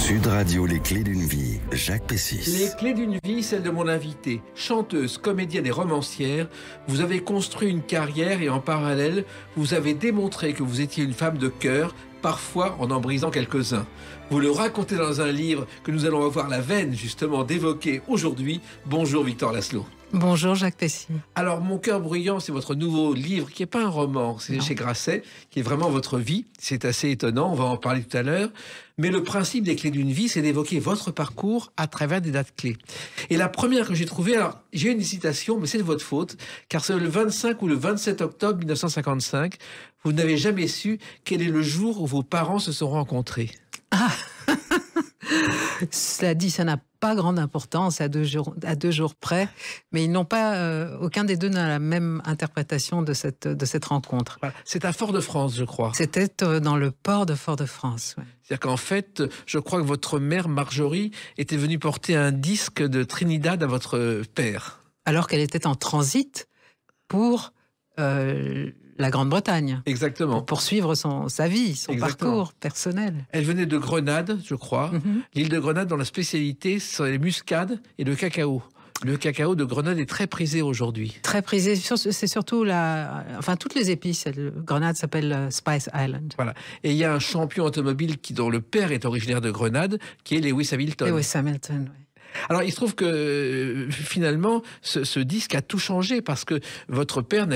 Sud Radio, les clés d'une vie, Jacques Pessis. Les clés d'une vie, celle de mon invitée, chanteuse, comédienne et romancière. Vous avez construit une carrière et en parallèle, vous avez démontré que vous étiez une femme de cœur, parfois en brisant quelques-uns. Vous le racontez dans un livre que nous allons avoir la veine justement d'évoquer aujourd'hui. Bonjour Victor Laszlo. Bonjour Jacques Pessis. Alors Mon cœur bruyant, c'est votre nouveau livre qui n'est pas un roman, c'est chez Grasset, qui est vraiment votre vie. C'est assez étonnant, on va en parler tout à l'heure. Mais le principe des clés d'une vie, c'est d'évoquer votre parcours à travers des dates clés. Et la première que j'ai trouvée, alors j'ai une citation, mais c'est de votre faute, car c'est le 25 ou le 27 octobre 1955, vous n'avez jamais su quel est le jour où vos parents se sont rencontrés. Ah. Cela dit, ça n'a pas grande importance à deux jours près, mais ils n'ont pas, aucun des deux n'a la même interprétation de cette rencontre. Voilà. C'est à Fort-de-France, je crois. C'était dans le port de Fort-de-France. Ouais. C'est-à-dire qu'en fait, je crois que votre mère, Marjorie, était venue porter un disque de Trinidad à votre père. Alors qu'elle était en transit pour la Grande-Bretagne. Exactement. Pour poursuivre sa vie, son parcours personnel. Elle venait de Grenade, je crois. L'île de Grenade, dont la spécialité, c'est les muscades et le cacao. Le cacao de Grenade est très prisé aujourd'hui. Très prisé. C'est surtout toutes les épices. Grenade s'appelle Spice Island. Voilà. Et il y a un champion automobile dont le père est originaire de Grenade, qui est Lewis Hamilton. Lewis Hamilton, oui. Alors, il se trouve que, finalement, ce disque a tout changé parce que votre père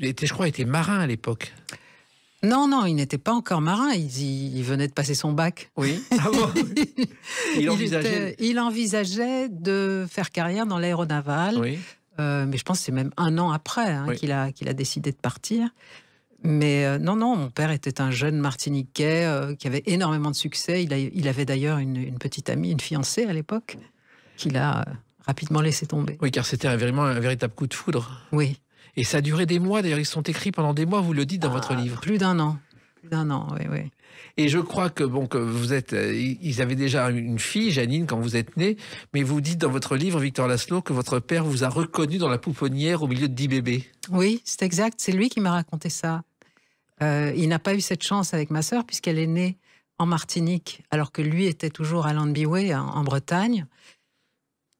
était marin à l'époque. Non, il n'était pas encore marin. Il venait de passer son bac. Oui. Ah bon. Il envisageait de faire carrière dans l'aéronaval. Oui. Mais je pense que c'est même un an après qu'il a décidé de partir. Mais non, mon père était un jeune Martiniquais qui avait énormément de succès. Il avait d'ailleurs une petite amie, une fiancée à l'époque, qu'il a rapidement laissé tomber. Oui, car c'était vraiment un véritable coup de foudre. Oui. Et ça a duré des mois, d'ailleurs ils sont écrits pendant des mois, vous le dites dans votre livre. Plus d'un an. Oui. Et je crois que ils avaient déjà une fille, Janine, quand vous êtes né, mais vous dites dans votre livre, Victor Laszlo, que votre père vous a reconnu dans la pouponnière au milieu de 10 bébés. Oui, c'est exact, c'est lui qui m'a raconté ça. Il n'a pas eu cette chance avec ma sœur puisqu'elle est née en Martinique, alors que lui était toujours à Landbiway, en Bretagne.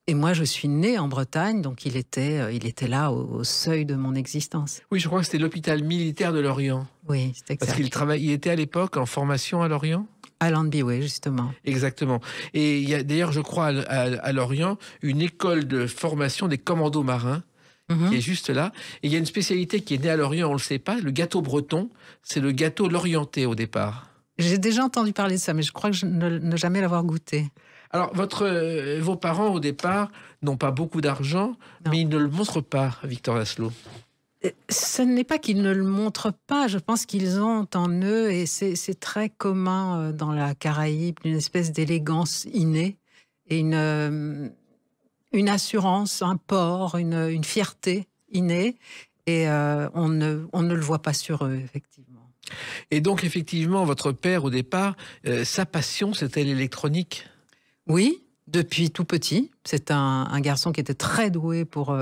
Et moi, je suis née en Bretagne, donc il était là au seuil de mon existence. Oui, je crois que c'était l'hôpital militaire de Lorient. Oui, c'est exact. Parce qu'il était à l'époque en formation à Lorient. À Landbiway, justement. Exactement. Et il y a d'ailleurs, je crois, à Lorient, une école de formation des commandos marins, qui est juste là. Et il y a une spécialité qui est née à Lorient, on ne le sait pas, le gâteau breton. C'est le gâteau lorientais au départ. J'ai déjà entendu parler de ça, mais je crois que je ne jamais l'avoir goûté. Alors, vos parents, au départ, n'ont pas beaucoup d'argent, mais ils ne le montrent pas, Victor Laszlo. Ce n'est pas qu'ils ne le montrent pas, je pense qu'ils ont en eux, et c'est très commun dans la Caraïbe, une espèce d'élégance innée, et une assurance, un port, une fierté innée, et on ne le voit pas sur eux, effectivement. Et donc, effectivement, votre père, au départ, sa passion, c'était l'électronique. Oui, depuis tout petit. C'est un garçon qui était très doué pour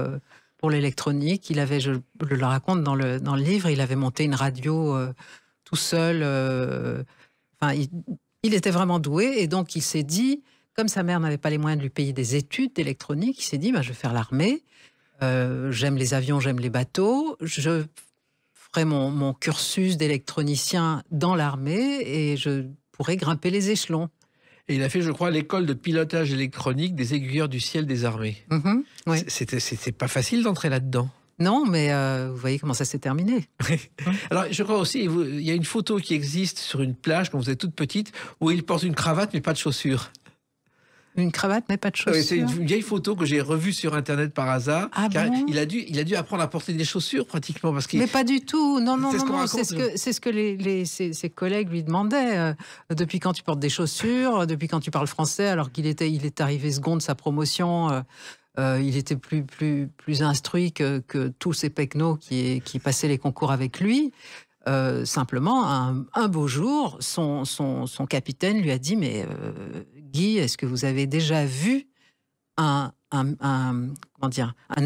l'électronique. Il avait, je le raconte dans le livre, il avait monté une radio tout seul. Il était vraiment doué, et donc il s'est dit, comme sa mère n'avait pas les moyens de lui payer des études d'électronique, il s'est dit, je vais faire l'armée. J'aime les avions, j'aime les bateaux. Je ferai mon cursus d'électronicien dans l'armée et je pourrai grimper les échelons. Et il a fait, je crois, l'école de pilotage électronique des aiguilleurs du ciel des armées. Oui. C'était pas facile d'entrer là-dedans. Non, mais vous voyez comment ça s'est terminé. Alors, je crois aussi, il y a une photo qui existe sur une plage, quand vous êtes toute petite, où il porte une cravate, mais pas de chaussures. Une cravate, mais pas de chaussures. C'est une vieille photo que j'ai revue sur Internet par hasard. Ah bon ? Il a dû apprendre à porter des chaussures, pratiquement. Mais pas du tout. Non. C'est ce que ses collègues lui demandaient. Depuis quand tu portes des chaussures ? Depuis quand tu parles français ? Alors qu'il est arrivé second de sa promotion. Il était plus instruit que tous ces pecnos qui passaient les concours avec lui. Simplement, un beau jour, son capitaine lui a dit « Mais Guy, est-ce que vous avez déjà vu un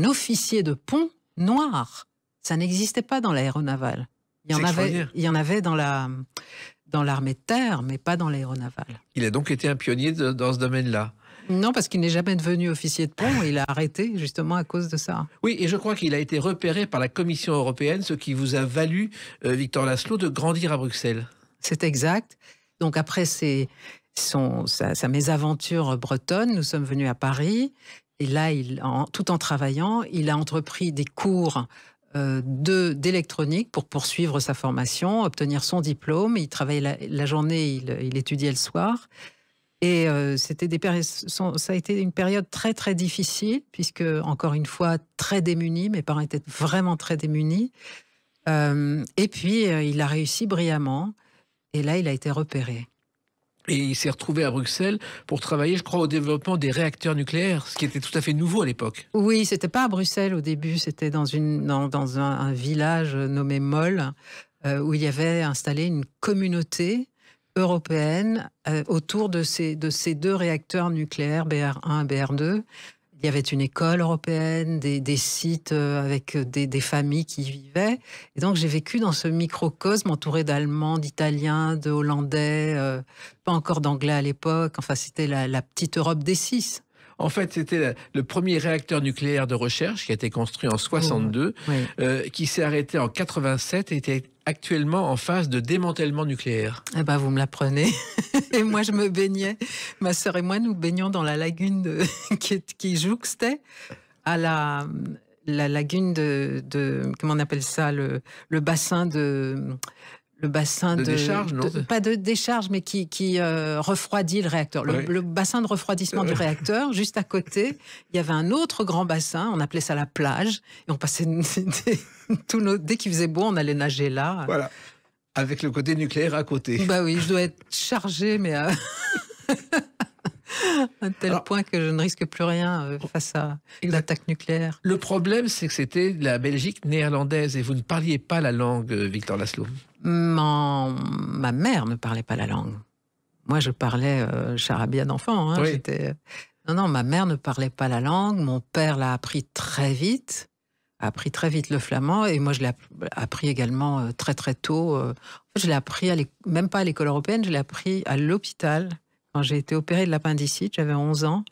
officier de pont noir ?» Ça n'existait pas dans l'aéronaval. Il y en avait dans dans l'armée de terre, mais pas dans l'aéronaval. Il a donc été un pionnier dans ce domaine-là. Non, parce qu'il n'est jamais devenu officier de pont. Il a arrêté justement à cause de ça. Oui, et je crois qu'il a été repéré par la Commission européenne, ce qui vous a valu, Victor Laszlo, de grandir à Bruxelles. C'est exact. Donc après sa mésaventure bretonne, nous sommes venus à Paris. Et là, tout en travaillant, il a entrepris des cours d'électronique pour poursuivre sa formation, obtenir son diplôme. Il travaillait la journée, il étudiait le soir. Et ça a été une période très très difficile, puisque encore une fois très démunis, mes parents étaient vraiment très démunis. Et puis il a réussi brillamment, et là il a été repéré. Et il s'est retrouvé à Bruxelles pour travailler, je crois, au développement des réacteurs nucléaires, ce qui était tout à fait nouveau à l'époque. Oui, c'était pas à Bruxelles au début, c'était dans un village nommé Mol, où il y avait installé une communauté européenne autour de ces deux réacteurs nucléaires, BR1 et BR2. Il y avait une école européenne, des sites avec des familles qui y vivaient. Et donc, j'ai vécu dans ce microcosme entouré d'Allemands, d'Italiens, de Hollandais, pas encore d'Anglais à l'époque. Enfin, c'était la petite Europe des six. En fait, c'était le premier réacteur nucléaire de recherche qui a été construit en 62, qui s'est arrêté en 87 et était actuellement en phase de démantèlement nucléaire. Eh ben, vous me l'apprenez. Et moi, je me baignais. Ma sœur et moi, nous baignions dans la lagune qui jouxtait à la lagune de comment on appelle ça, le bassin de... Le bassin de décharge, non ? Pas de décharge, mais qui refroidit le réacteur. Le bassin de refroidissement du réacteur, juste à côté, il y avait un autre grand bassin, on appelait ça la plage, et on passait dès qu'il faisait beau, on allait nager là. Voilà, avec le côté nucléaire à côté. Bah oui, je dois être chargée, mais à un tel point que je ne risque plus rien face à l'attaque nucléaire. Le problème, c'est que c'était la Belgique néerlandaise, et vous ne parliez pas la langue, Victor Laszlo. Ma mère ne parlait pas la langue. Moi, je parlais charabia d'enfant. Hein. Oui. Non, ma mère ne parlait pas la langue. Mon père l'a appris très vite. A appris très vite le flamand. Et moi, je l'ai appris également très, très tôt. Je l'ai appris, même pas à l'école européenne, je l'ai appris à l'hôpital. Quand j'ai été opérée de l'appendicite, j'avais 11 ans.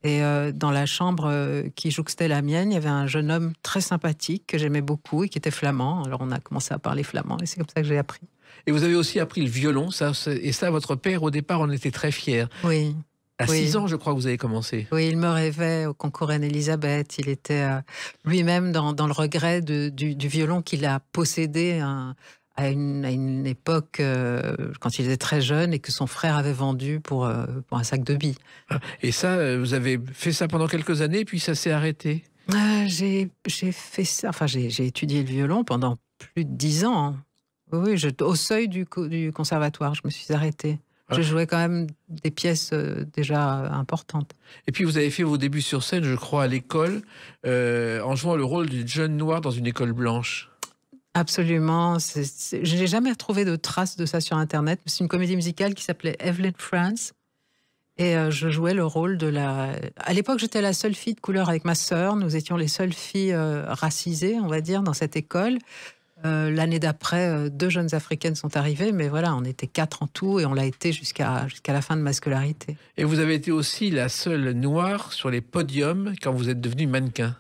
Et dans la chambre qui jouxtait la mienne, il y avait un jeune homme très sympathique que j'aimais beaucoup et qui était flamand. Alors on a commencé à parler flamand et c'est comme ça que j'ai appris. Et vous avez aussi appris le violon, et ça, votre père, au départ, en était très fier. Oui. À 6 ans, je crois que vous avez commencé. Oui, il me rêvait au concours Reine-Élisabeth. Il était lui-même dans le regret du violon qu'il a possédé à une époque, quand il était très jeune, et que son frère avait vendu pour un sac de billes. Et ça, vous avez fait ça pendant quelques années, puis ça s'est arrêté? J'ai fait ça, enfin j'ai étudié le violon pendant plus de 10 ans. Hein. Oui, au seuil du conservatoire, je me suis arrêtée. Je jouais quand même des pièces déjà importantes. Et puis vous avez fait vos débuts sur scène, je crois, à l'école, en jouant le rôle d'une jeune noire dans une école blanche. Absolument. Je n'ai jamais retrouvé de traces de ça sur Internet. C'est une comédie musicale qui s'appelait Evelyn France. Et je jouais le rôle de la... À l'époque, j'étais la seule fille de couleur avec ma sœur. Nous étions les seules filles racisées, on va dire, dans cette école. L'année d'après, 2 jeunes africaines sont arrivées, mais voilà, on était 4 en tout et on l'a été jusqu'à la fin de ma scolarité. Et vous avez été aussi la seule noire sur les podiums quand vous êtes devenue mannequin.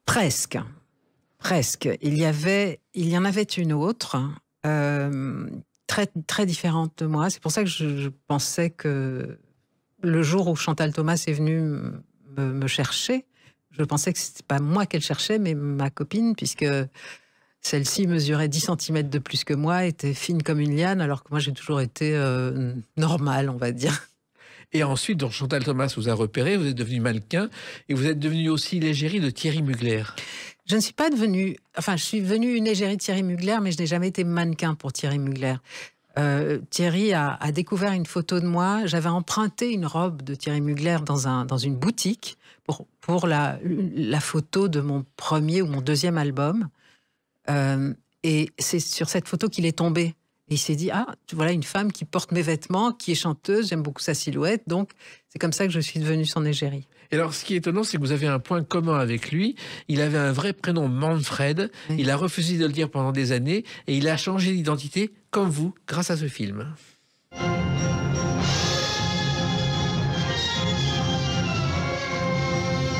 Presque. Il y en avait une autre, très, très différente de moi. C'est pour ça que je pensais que le jour où Chantal Thomas est venue me chercher, je pensais que c'était pas moi qu'elle cherchait, mais ma copine, puisque celle-ci mesurait 10 cm de plus que moi, était fine comme une liane, alors que moi j'ai toujours été normale, on va dire. Et ensuite, donc Chantal Thomas vous a repéré, vous êtes devenu mannequin, et vous êtes devenu aussi l'égérie de Thierry Mugler. Je ne suis pas devenue... Enfin, je suis devenue une égérie de Thierry Mugler, mais je n'ai jamais été mannequin pour Thierry Mugler. Thierry a découvert une photo de moi. J'avais emprunté une robe de Thierry Mugler dans une boutique pour la photo de mon premier ou mon deuxième album. Et c'est sur cette photo qu'il est tombé. Et il s'est dit, voilà une femme qui porte mes vêtements, qui est chanteuse, j'aime beaucoup sa silhouette. Donc, c'est comme ça que je suis devenue son égérie. Et alors, ce qui est étonnant, c'est que vous avez un point commun avec lui. Il avait un vrai prénom, Manfred. Oui. Il a refusé de le dire pendant des années et il a changé d'identité, comme vous, grâce à ce film.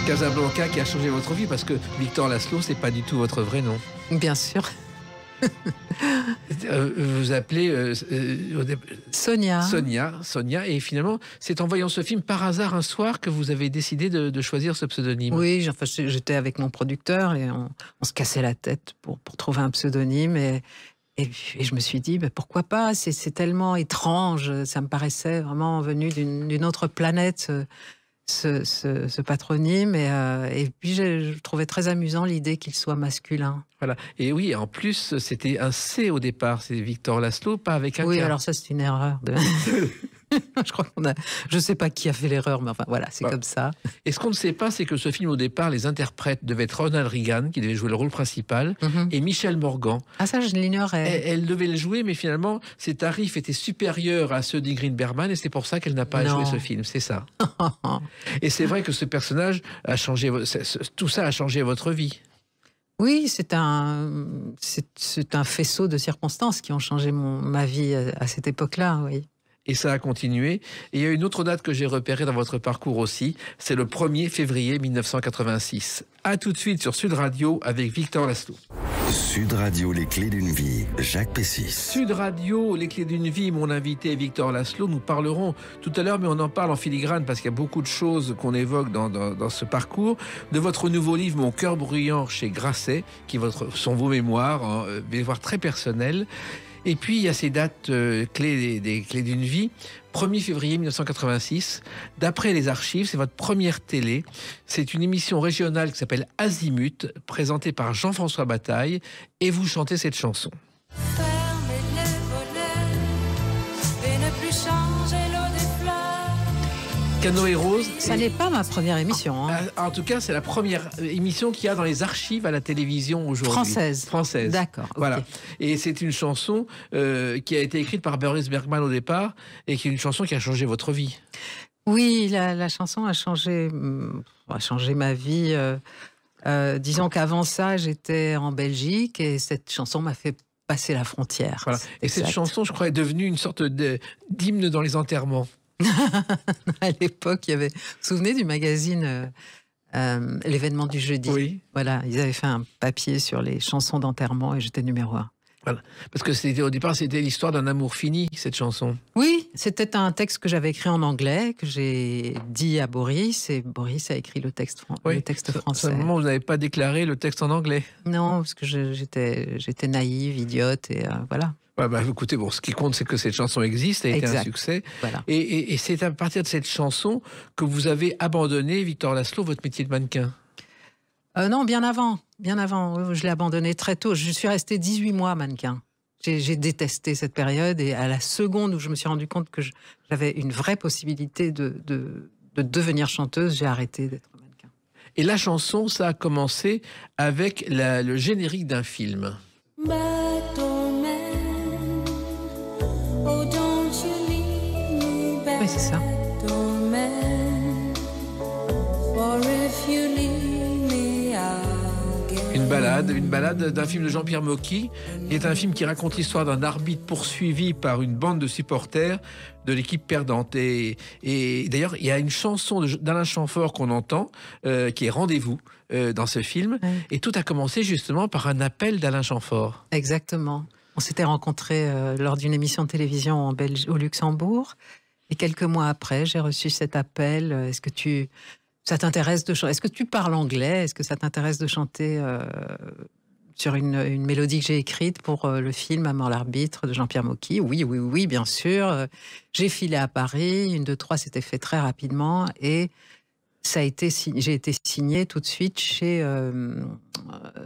Casablanca qui a changé votre vie, parce que Victor Laszlo, c'est pas du tout votre vrai nom. Bien sûr. Vous appelez Sonia. Sonia, et finalement, c'est en voyant ce film par hasard un soir que vous avez décidé de choisir ce pseudonyme. Oui, enfin, j'étais avec mon producteur et on se cassait la tête pour trouver un pseudonyme et je me suis dit, bah, pourquoi pas, c'est tellement étrange, ça me paraissait vraiment venu d'une autre planète, ce patronyme, et puis je trouvais très amusant l'idée qu'il soit masculin. Voilà. Et oui, en plus, c'était un C au départ, c'est Victor Laszlo, pas avec un K. Oui, alors ça, c'est une erreur. Je crois je sais pas qui a fait l'erreur, mais enfin voilà, c'est comme ça. Et ce qu'on ne sait pas, c'est que ce film, au départ, les interprètes devaient être Ronald Reagan, qui devait jouer le rôle principal, et Michel Morgan. Ah, ça, je l'ignorais. Elle devait le jouer, mais finalement, ses tarifs étaient supérieurs à ceux d'Ingrid Bergman, et c'est pour ça qu'elle n'a pas joué ce film, c'est ça. Et c'est vrai que ce personnage a changé, tout ça a changé votre vie. Oui, c'est un faisceau de circonstances qui ont changé ma vie à cette époque-là, oui. Et ça a continué. Et il y a une autre date que j'ai repérée dans votre parcours aussi, c'est le 1er février 1986. A tout de suite sur Sud Radio avec Victor Laszlo. Sud Radio, les clés d'une vie, Jacques Pessis. Sud Radio, les clés d'une vie, mon invité Victor Laszlo. Nous parlerons tout à l'heure, mais on en parle en filigrane parce qu'il y a beaucoup de choses qu'on évoque dans ce parcours, de votre nouveau livre, Mon cœur bruyant, chez Grasset, qui sont vos mémoires, mémoires très personnelles. Et puis, il y a ces dates clés des clés d'une vie. 1er février 1986. D'après les archives, c'est votre première télé. C'est une émission régionale qui s'appelle Azimut, présentée par Jean-François Bataille. Et vous chantez cette chanson. Fermez les volets et ne plus changer l'eau des fleurs. Canoë Rose. Ça n'est pas ma première émission. Hein. En tout cas, c'est la première émission qu'il y a dans les archives à la télévision aujourd'hui. Française. D'accord. Voilà. Okay. Et c'est une chanson qui a été écrite par Boris Bergman au départ et qui est une chanson qui a changé votre vie. Oui, la chanson a changé ma vie. Disons qu'avant ça, j'étais en Belgique et cette chanson m'a fait passer la frontière. Voilà. Et cette chanson, je crois, est devenue une sorte d'hymne dans les enterrements. À l'époque, il y avait... Vous vous souvenez du magazine L'événement du jeudi? Oui. Voilà, ils avaient fait un papier sur les chansons d'enterrement et j'étais numéro 1. Voilà. Parce que au départ, c'était l'histoire d'un amour fini, cette chanson. Oui, c'était un texte que j'avais écrit en anglais, que j'ai dit à Boris, et Boris a écrit le texte français. Seulement, vous n'avez pas déclaré le texte en anglais. Non, parce que j'étais naïve, idiote, et voilà. Bah, écoutez, bon, ce qui compte, c'est que cette chanson existe, a été un succès. Voilà. Et c'est à partir de cette chanson que vous avez abandonné, Victor Laszlo, votre métier de mannequin. Non, bien avant. Je l'ai abandonné très tôt. Je suis restée 18 mois mannequin. J'ai détesté cette période et à la seconde où je me suis rendu compte que j'avais une vraie possibilité de devenir chanteuse, j'ai arrêté d'être mannequin. Et la chanson, ça a commencé avec le générique d'un film. Oui, c'est ça. Une balade d'un film de Jean-Pierre Mocky, qui est un film qui raconte l'histoire d'un arbitre poursuivi par une bande de supporters de l'équipe perdante. Et d'ailleurs, il y a une chanson d'Alain Chamfort qu'on entend, qui est Rendez-vous dans ce film. Oui. Et tout a commencé justement par un appel d'Alain Chamfort. Exactement. On s'était rencontrés lors d'une émission de télévision au Luxembourg. Et quelques mois après, j'ai reçu cet appel. Est-ce que ça t'intéresse de chanter? Est-ce que tu parles anglais? Est-ce que ça t'intéresse de chanter sur une mélodie que j'ai écrite pour le film À mort l'arbitre de Jean-Pierre Mocky? Oui, bien sûr. J'ai filé à Paris. 1, 2, 3, c'était fait très rapidement. Et j'ai été signée tout de suite chez...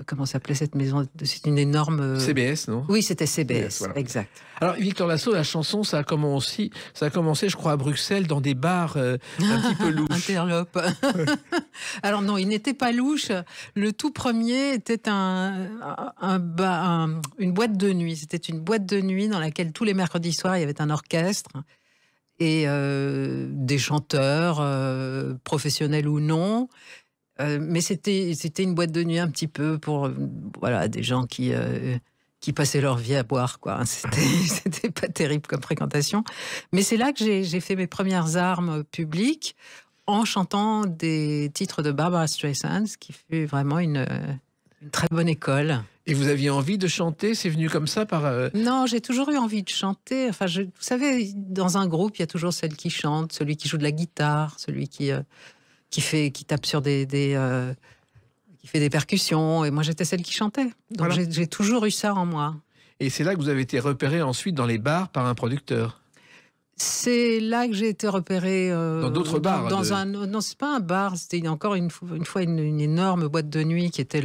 comment s'appelait cette maison? C'est une énorme... CBS, non? Oui, c'était CBS, voilà. Exact. Alors, Victor Laszlo, la chanson, ça a commencé, je crois, à Bruxelles, dans des bars un petit peu louches. Interlope. Alors non, il n'était pas louche. Le tout premier était une boîte de nuit. C'était une boîte de nuit dans laquelle tous les mercredis soirs, il y avait un orchestre. et des chanteurs, professionnels ou non. Mais c'était une boîte de nuit un petit peu pour voilà, des gens qui passaient leur vie à boire, quoi. C'était pas terrible comme fréquentation. Mais c'est là que j'ai fait mes premières armes publiques en chantant des titres de Barbra Streisand, ce qui fut vraiment une très bonne école. Et vous aviez envie de chanter? C'est venu comme ça par... Non, j'ai toujours eu envie de chanter. Enfin, vous savez, dans un groupe, il y a toujours celle qui chante, celui qui joue de la guitare, celui qui tape sur qui fait des percussions. Et moi, j'étais celle qui chantait. Donc, voilà. J'ai toujours eu ça en moi. Et c'est là que vous avez été repéré ensuite dans les bars par un producteur? C'est là que j'ai été repérée... dans d'autres bars? Non, c'est pas un bar. C'était encore une fois une énorme boîte de nuit qui était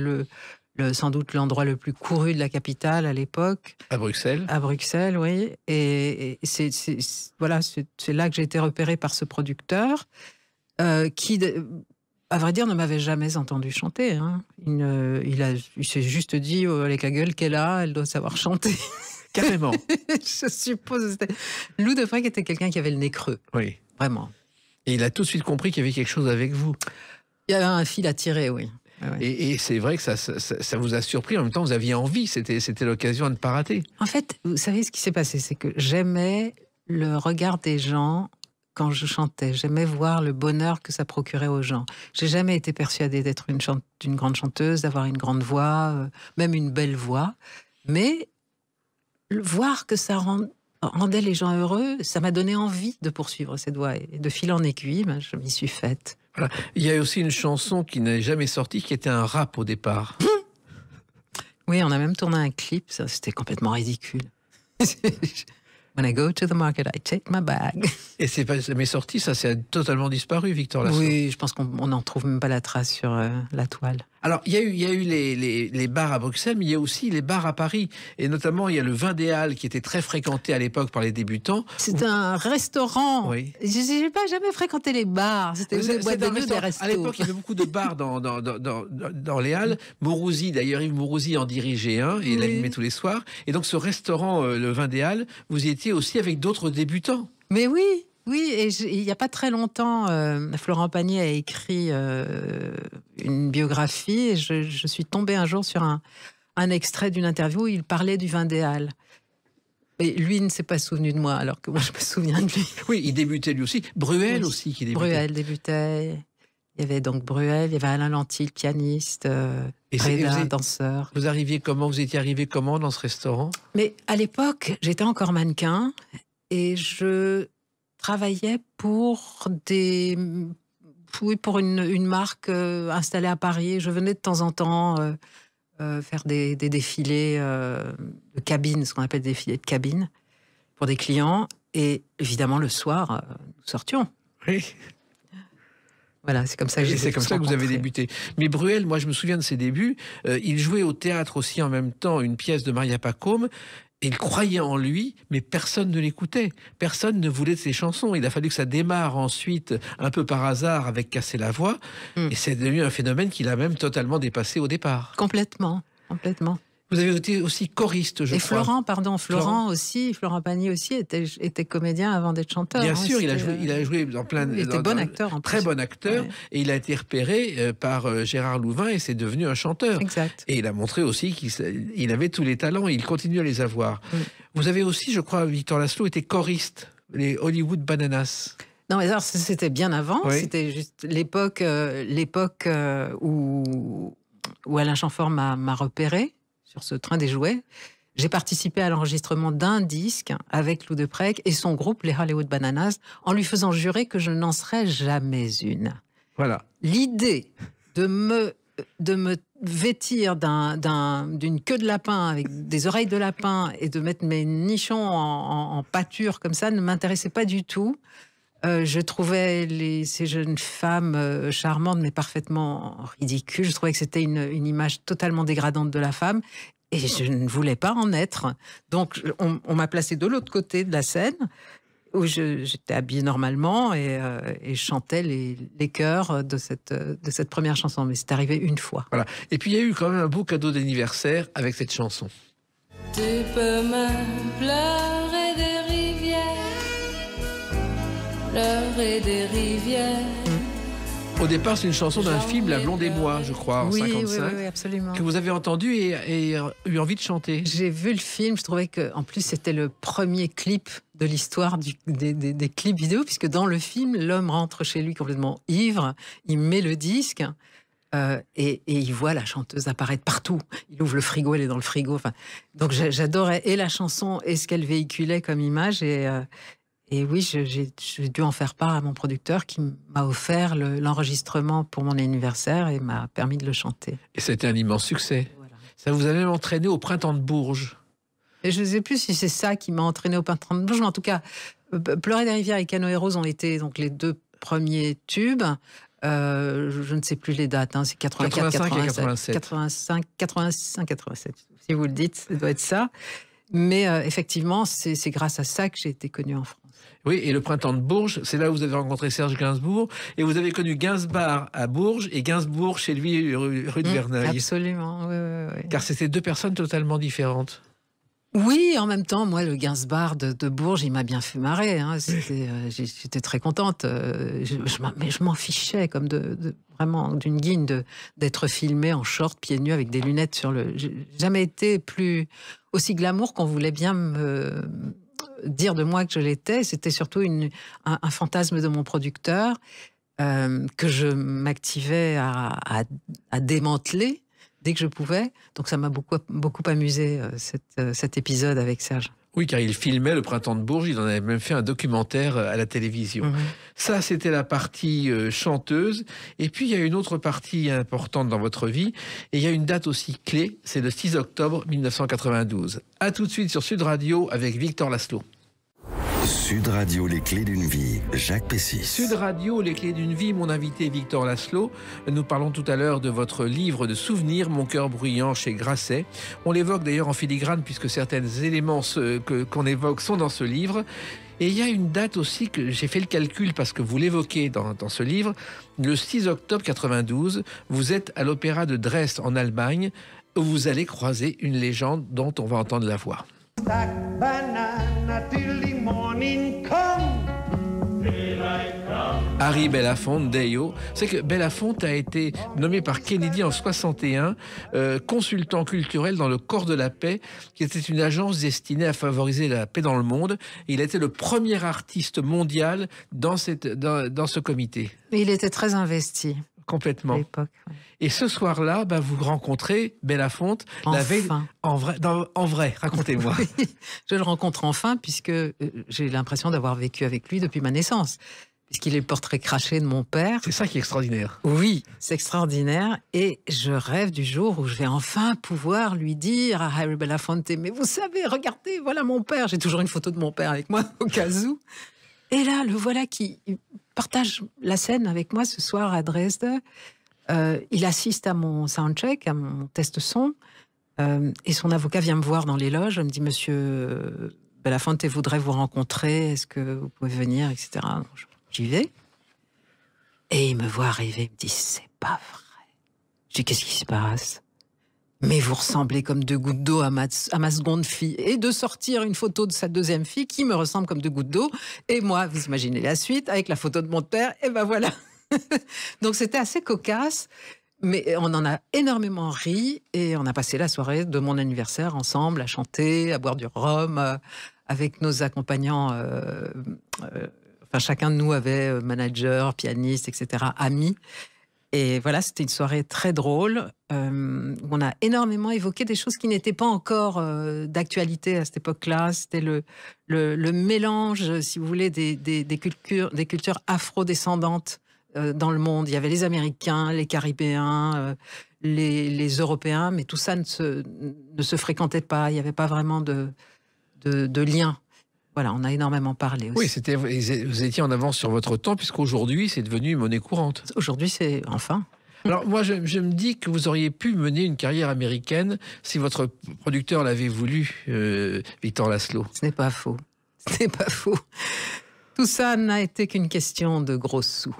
sans doute l'endroit le plus couru de la capitale à l'époque. À Bruxelles? À Bruxelles, oui. Et c'est là que j'ai été repérée par ce producteur qui, à vrai dire, ne m'avait jamais entendu chanter. Hein. Il s'est juste dit, avec la gueule qu'elle a, elle doit savoir chanter. Carrément. Je suppose. Lou de Prec était quelqu'un qui avait le nez creux. Oui. Vraiment. Et il a tout de suite compris qu'il y avait quelque chose avec vous. Il y avait un fil à tirer, oui. Ouais. Et c'est vrai que ça vous a surpris. En même temps, vous aviez envie. C'était l'occasion à ne pas rater. En fait, vous savez ce qui s'est passé, c'est que j'aimais le regard des gens quand je chantais. J'aimais voir le bonheur que ça procurait aux gens. J'ai jamais été persuadée d'être une grande chanteuse, d'avoir une grande voix, même une belle voix. Mais voir que ça rendait les gens heureux, ça m'a donné envie de poursuivre cette voie. Et de fil en aiguille, je m'y suis faite. Voilà. Il y a aussi une chanson qui n'est jamais sortie, qui était un rap au départ. Oui, on a même tourné un clip, ça, c'était complètement ridicule. When I go to the market, I take my bag. Et c'est pas jamais sorti, ça c'est totalement disparu, Victor Laszlo. Oui, je pense qu'on n'en trouve même pas la trace sur la toile. Alors, il y a eu les bars à Bruxelles, mais il y a aussi les bars à Paris. Et notamment, il y a le Vin des Halles qui était très fréquenté à l'époque par les débutants. C'est un restaurant. Oui. Je n'ai pas jamais fréquenté les bars. C'était des boîtes de nuit, des restos. À l'époque, il y avait beaucoup de bars dans les Halles. Mourouzi, d'ailleurs, Yves Mourouzi en dirigeait un et l'animait tous les soirs. Et donc, ce restaurant, le Vin des Halles, vous y étiez aussi avec d'autres débutants. Mais oui. Oui, et il n'y a pas très longtemps, Florent Pagny a écrit une biographie et je suis tombée un jour sur un extrait d'une interview où il parlait du Vin des Halles. Et lui ne s'est pas souvenu de moi, alors que moi je me souviens de lui. Oui, il débutait lui aussi. Bruel aussi qui débutait. Bruel débutait. Il y avait donc Bruel, il y avait Alain Lanty, le pianiste, Breda, danseur. Vous arriviez comment? Vous étiez arrivé comment dans ce restaurant? Mais à l'époque, j'étais encore mannequin et je travaillais pour une marque installée à Paris. Je venais de temps en temps faire des défilés de cabine, ce qu'on appelle des défilés de cabine, pour des clients. Et évidemment, le soir, nous sortions. Oui. Voilà, c'est comme ça que c'est comme ça que vous avez débuté. Mais Bruel, moi, je me souviens de ses débuts. Il jouait au théâtre aussi en même temps une pièce de Maria Pacôme. Il croyait en lui, mais personne ne l'écoutait. Personne ne voulait de ses chansons. Il a fallu que ça démarre ensuite, un peu par hasard, avec Casser la voix. Et c'est devenu un phénomène qu'il a même totalement dépassé au départ. Complètement, complètement. Vous avez été aussi choriste, je crois. Et Florent aussi, Florent Pagny aussi était comédien avant d'être chanteur. Bien sûr, il a joué dans plein... Il était bon acteur, en plus. Très bon acteur, ouais. Et il a été repéré par Gérard Louvain et c'est devenu un chanteur. Exact. Et il a montré aussi qu'il avait tous les talents et il continue à les avoir. Vous avez aussi, je crois, Victor Laszlo, été choriste, les Hollywood Bananas. Non, mais alors, c'était bien avant. Oui. C'était juste l'époque où Alain Chamfort m'a repéré sur ce train des jouets. J'ai participé à l'enregistrement d'un disque avec Lou de Prec et son groupe, les Hollywood Bananas, en lui faisant jurer que je n'en serais jamais une. Voilà. L'idée de me vêtir d'une queue de lapin avec des oreilles de lapin et de mettre mes nichons en pâture comme ça ne m'intéressait pas du tout. Je trouvais ces jeunes femmes charmantes mais parfaitement ridicules. Je trouvais que c'était une image totalement dégradante de la femme et je ne voulais pas en être. Donc on m'a placée de l'autre côté de la scène où j'étais habillée normalement et je chantais les chœurs de cette première chanson. Mais c'est arrivé une fois. Voilà. Et puis il y a eu quand même un beau cadeau d'anniversaire avec cette chanson. Tu peux me pleurer des rivières pleurer des rivières. Au départ, c'est une chanson d'un film, La Blonde et moi, je crois, en 55, oui, absolument. que vous avez entendu et eu envie de chanter. J'ai vu le film, je trouvais qu'en plus c'était le premier clip de l'histoire des clips vidéo, puisque dans le film, l'homme rentre chez lui complètement ivre, il met le disque et il voit la chanteuse apparaître partout. Il ouvre le frigo, elle est dans le frigo. Enfin, donc j'adorais et la chanson et ce qu'elle véhiculait comme image. Et oui, j'ai dû en faire part à mon producteur qui m'a offert l'enregistrement pour mon anniversaire et m'a permis de le chanter. Et c'était un immense succès. Voilà. Ça vous a même entraîné au Printemps de Bourges. Et je ne sais plus si c'est ça qui m'a entraîné au Printemps de Bourges, mais en tout cas, Pleurer des rivières et Canoë Rose ont été donc les deux premiers tubes. Je ne sais plus les dates, hein, c'est 84, 85 et 87. 85, 87. Si vous le dites, ça doit être ça. Mais effectivement, c'est grâce à ça que j'ai été connue en France. Oui, et le Printemps de Bourges, c'est là où vous avez rencontré Serge Gainsbourg, et vous avez connu Gainsbourg à Bourges, et Gainsbourg chez lui, rue de Verneuil. Absolument, oui. Car c'était deux personnes totalement différentes. Oui, en même temps, moi, le Gainsbourg de Bourges, il m'a bien fait marrer. Hein. J'étais très contente. Mais je m'en fichais comme vraiment d'une guine d'être filmée en short, pieds nus, avec des lunettes sur le... J'ai jamais été aussi glamour qu'on voulait bien me dire de moi que je l'étais. C'était surtout un fantasme de mon producteur que je m'activais à démanteler dès que je pouvais. Donc ça m'a beaucoup amusé cet épisode avec Serge. Oui, car il filmait le Printemps de Bourges, il en avait même fait un documentaire à la télévision. Mmh. Ça, c'était la partie chanteuse. Et puis, il y a une autre partie importante dans votre vie. Et il y a une date aussi clé, c'est le 6 octobre 1992. À tout de suite sur Sud Radio avec Victor Laszlo. Sud Radio, les clés d'une vie, Jacques Pessis. Sud Radio, les clés d'une vie, mon invité Victor Laszlo. Nous parlons tout à l'heure de votre livre de souvenirs, Mon cœur bruyant, chez Grasset. On l'évoque d'ailleurs en filigrane puisque certains éléments qu'on évoque sont dans ce livre. Et il y a une date aussi que j'ai fait le calcul parce que vous l'évoquez dans ce livre. Le 6 octobre 92, vous êtes à l'Opéra de Dresde en Allemagne où vous allez croiser une légende dont on va entendre la voix. Harry Belafonte, Deio. C'est que Belafonte a été nommé par Kennedy en 61 consultant culturel dans le Corps de la Paix, qui était une agence destinée à favoriser la paix dans le monde. Il a été le premier artiste mondial dans ce comité. Et il était très investi. Complètement. À l'époque, ouais. Et ce soir-là, vous rencontrez Belafonte. Enfin. La veille, en vrai, racontez-moi. Oui, je le rencontre enfin, puisque j'ai l'impression d'avoir vécu avec lui depuis ma naissance. Puisqu'il est le portrait craché de mon père. C'est ça qui est extraordinaire. Oui, c'est extraordinaire. Et je rêve du jour où je vais enfin pouvoir lui dire à Harry Belafonte, mais vous savez, regardez, voilà mon père. J'ai toujours une photo de mon père avec moi, au cas où. Et là, le voilà qui partage la scène avec moi ce soir à Dresde. Il assiste à mon soundcheck, à mon test son. Et son avocat vient me voir dans les loges. Il me dit, Monsieur Belafonte voudrait vous rencontrer. Est-ce que vous pouvez venir, etc. J'y vais. Et il me voit arriver. Il me dit, c'est pas vrai. Je dis, qu'est-ce qui se passe? Mais vous ressemblez comme deux gouttes d'eau à ma seconde fille. Et de sortir une photo de sa deuxième fille qui me ressemble comme deux gouttes d'eau. Et moi, vous imaginez la suite, avec la photo de mon père, et ben voilà. Donc c'était assez cocasse, mais on en a énormément ri. Et on a passé la soirée de mon anniversaire ensemble, à chanter, à boire du rhum, avec nos accompagnants. Enfin, chacun de nous avait manager, pianiste, etc., amis. Et voilà, c'était une soirée très drôle. On a énormément évoqué des choses qui n'étaient pas encore d'actualité à cette époque-là. C'était le mélange, si vous voulez, des cultures afro-descendantes dans le monde. Il y avait les Américains, les Caribéens, les Européens, mais tout ça ne se fréquentait pas. Il n'y avait pas vraiment de lien. Voilà, on a énormément parlé aussi. Oui, vous étiez en avance sur votre temps, puisqu'aujourd'hui, c'est devenu une monnaie courante. Aujourd'hui, c'est enfin. Alors, moi, je me dis que vous auriez pu mener une carrière américaine si votre producteur l'avait voulu, Victor Laszlo. Ce n'est pas faux. Ce n'est pas faux. Tout ça n'a été qu'une question de gros sous.